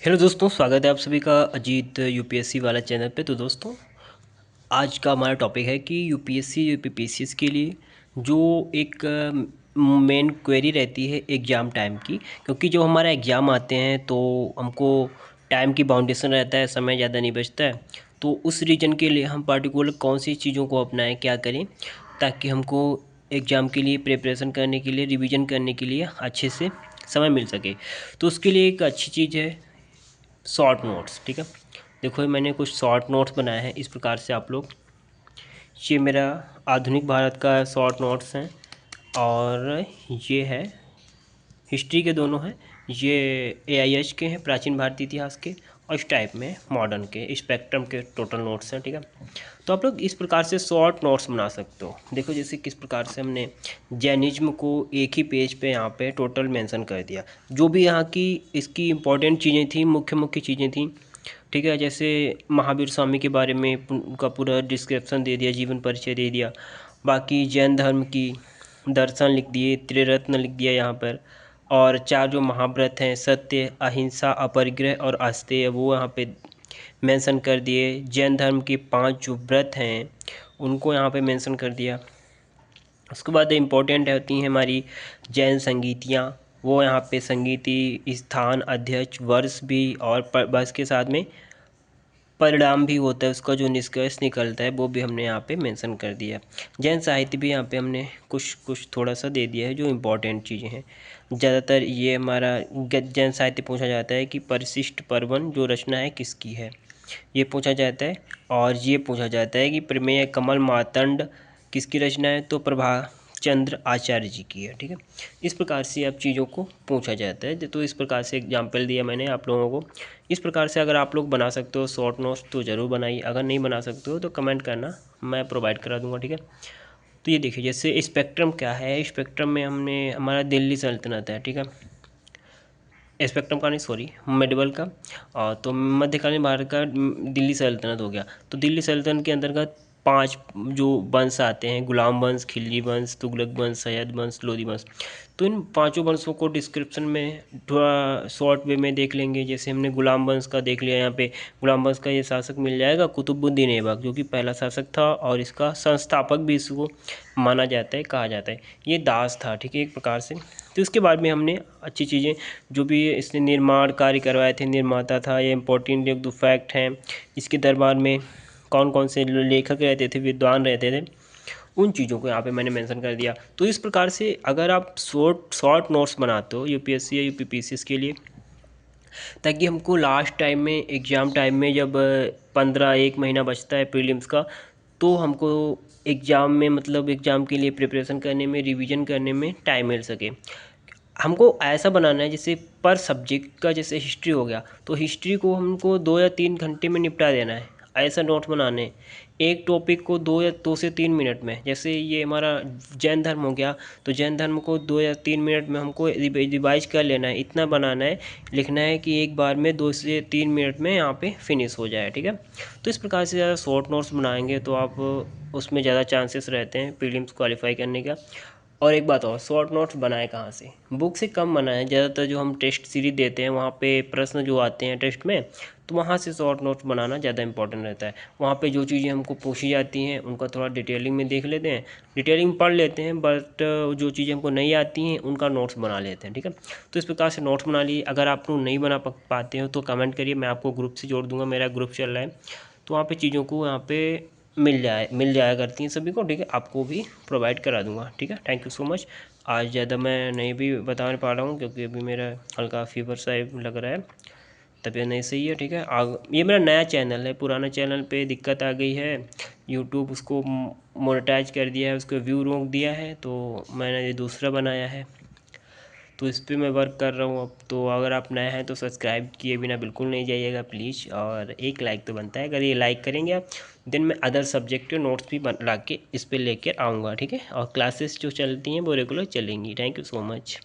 Hello दोस्तों, स्वागत है आप सभी का अजीत यूपीएससी वाला चैनल पे। तो दोस्तों, आज का हमारा टॉपिक है कि यूपीएससी यूपीपीसीएस के लिए जो एक मेन क्वेरी रहती है एग्ज़ाम टाइम की, क्योंकि जो हमारा एग्ज़ाम आते हैं तो हमको टाइम की बाउंडेशन रहता है, समय ज़्यादा नहीं बचता है। तो उस रीजन के लिए हम पार्टिकुलर कौन सी चीज़ों को अपनाएं, क्या करें ताकि हमको एग्ज़ाम के लिए प्रिपरेशन करने के लिए, रिवीजन करने के लिए अच्छे से समय मिल सके। तो उसके लिए एक अच्छी चीज़ है शॉर्ट नोट्स। ठीक है, देखो मैंने कुछ शॉर्ट नोट्स बनाए हैं इस प्रकार से। आप लोग, ये मेरा आधुनिक भारत का शॉर्ट नोट्स हैं और ये है हिस्ट्री के, दोनों हैं। ये एआईएच के हैं, प्राचीन भारतीय इतिहास के, और इस टाइप में मॉडर्न के स्पेक्ट्रम के टोटल नोट्स हैं। ठीक है, तो आप लोग इस प्रकार से शॉर्ट नोट्स बना सकते हो। देखो जैसे किस प्रकार से हमने जैनिज्म को एक ही पेज पे यहाँ पे टोटल मेंशन कर दिया, जो भी यहाँ की इसकी इम्पोर्टेंट चीज़ें थी, मुख्य मुख्य चीज़ें थी। ठीक है, जैसे महावीर स्वामी के बारे में उनका पूरा डिस्क्रिप्शन दे दिया, जीवन परिचय दे दिया। बाकी जैन धर्म की दर्शन लिख दिए, त्रिरत्न लिख दिया यहाँ पर। और चार जो महाव्रत हैं, सत्य, अहिंसा, अपरिग्रह और आस्तेय, वो यहाँ पे मेंशन कर दिए। जैन धर्म के 5 जो व्रत हैं उनको यहाँ पे मेंशन कर दिया। उसके बाद इम्पोर्टेंट होती हैं हमारी जैन संगीतियाँ, वो यहाँ पे संगीति स्थान, अध्यक्ष, वर्ष भी, और वर्ष के साथ में परिणाम भी होता है, उसका जो निष्कर्ष निकलता है वो भी हमने यहाँ पे मेंशन कर दिया। जैन साहित्य भी यहाँ पे हमने कुछ कुछ थोड़ा सा दे दिया है, जो इम्पोर्टेंट चीज़ें हैं। ज़्यादातर ये हमारा जैन साहित्य पूछा जाता है कि परिशिष्ट पर्वन जो रचना है किसकी है, ये पूछा जाता है। और ये पूछा जाता है कि प्रमेय कमल मार्तंड किसकी रचना है, तो प्रभा चंद्र आचार्य जी की है। ठीक है, इस प्रकार से अब चीज़ों को पूछा जाता है। तो इस प्रकार से एग्जाम्पल दिया मैंने आप लोगों को। इस प्रकार से अगर आप लोग बना सकते हो शॉर्ट नोट्स तो ज़रूर बनाइए, अगर नहीं बना सकते हो तो कमेंट करना, मैं प्रोवाइड करा दूंगा। ठीक है, तो ये देखिए जैसे स्पेक्ट्रम क्या है। स्पेक्ट्रम में हमने हमारा दिल्ली सल्तनत है। ठीक है, स्पेक्ट्रम का नहीं, सॉरी, मेडिवल का। तो मध्यकालीन भारत का दिल्ली सल्तनत हो गया। तो दिल्ली सल्तनत के अंतर्गत 5 जो वंश आते हैं, गुलाम वंश, खिलजी वंश, तुगलक वंश, सैयद वंश, लोधी वंश। तो इन पांचों वंशों को डिस्क्रिप्शन में थोड़ा शॉर्ट वे में देख लेंगे। जैसे हमने गुलाम वंश का देख लिया, यहाँ पे गुलाम वंश का ये शासक मिल जाएगा कुतुबुद्दीन ऐबक, जो कि पहला शासक था और इसका संस्थापक भी इसको माना जाता है, कहा जाता है। ये दास था, ठीक है, एक प्रकार से। तो इसके बाद में हमने अच्छी चीज़ें जो भी इसने निर्माण कार्य करवाए थे, निर्माता था, ये इंपॉर्टेंट एक दो फैक्ट हैं। इसके दरबार में कौन कौन से लेखक रहते थे, विद्वान रहते थे, उन चीज़ों को यहाँ पे मैंने मेंशन कर दिया। तो इस प्रकार से अगर आप शॉर्ट नोट्स बनाते हो यूपीएससी या यूपीपीसीएस के लिए, ताकि हमको लास्ट टाइम में, एग्ज़ाम टाइम में, जब 1 महीना बचता है प्रीलिम्स का, तो हमको एग्ज़ाम में, मतलब एग्ज़ाम के लिए प्रिपरेशन करने में, रिवीजन करने में टाइम मिल सके। हमको ऐसा बनाना है जैसे पर सब्जेक्ट का, जैसे हिस्ट्री हो गया तो हिस्ट्री को हमको 2 या 3 घंटे में निपटा देना है, ऐसा नोट बनाने। एक टॉपिक को 2 से 3 मिनट में, जैसे ये हमारा जैन धर्म हो गया तो जैन धर्म को 2 या 3 मिनट में हमको रिवाइज कर लेना है, इतना बनाना है, लिखना है कि एक बार में 2 से 3 मिनट में यहाँ पे फिनिश हो जाए। ठीक है, तो इस प्रकार से ज़्यादा शॉर्ट नोट्स बनाएंगे तो आप उसमें ज़्यादा चांसेस रहते हैं प्रीलिम्स क्वालिफाई करने का। और एक बात और, शॉर्ट नोट्स बनाए कहाँ से, बुक से कम बनाएं। ज़्यादातर जो हम टेस्ट सीरीज देते हैं वहाँ पे प्रश्न जो आते हैं टेस्ट में, तो वहाँ से शॉर्ट नोट्स बनाना ज़्यादा इंपॉर्टेंट रहता है। वहाँ पे जो चीज़ें हमको पूछी जाती हैं उनका थोड़ा डिटेलिंग में देख लेते हैं, डिटेलिंग पढ़ लेते हैं, बट जो चीज़ें हमको नहीं आती हैं उनका नोट्स बना लेते हैं। ठीक है, तो इस प्रकार से नोट्स बना लिए। अगर आप लोग नहीं बना पाते हो तो कमेंट करिए, मैं आपको ग्रुप से जोड़ दूँगा, मेरा ग्रुप चल रहा है, तो वहाँ पर चीज़ों को यहाँ पर मिल जाया करती हैं सभी को। ठीक है, आपको भी प्रोवाइड करा दूंगा। ठीक है, थैंक यू सो मच। आज ज़्यादा मैं नहीं भी बता पा रहा हूँ क्योंकि अभी मेरा हल्का फीवर सा लग रहा है, तबीयत नहीं सही है। ठीक है, ये मेरा नया चैनल है, पुराना चैनल पे दिक्कत आ गई है, यूट्यूब उसको मोनेटाइज कर दिया है, उसको व्यू रोक दिया है, तो मैंने ये दूसरा बनाया है, तो इस पर मैं वर्क कर रहा हूँ अब। तो अगर आप नए हैं तो सब्सक्राइब किए बिना बिल्कुल नहीं जाइएगा प्लीज़, और एक लाइक तो बनता है। अगर ये लाइक करेंगे आप, देन मैं अदर सब्जेक्ट के नोट्स भी ला के इस पर लेकर आऊँगा। ठीक है, और क्लासेस जो चलती हैं वो रेगुलर चलेंगी। Thank you so much.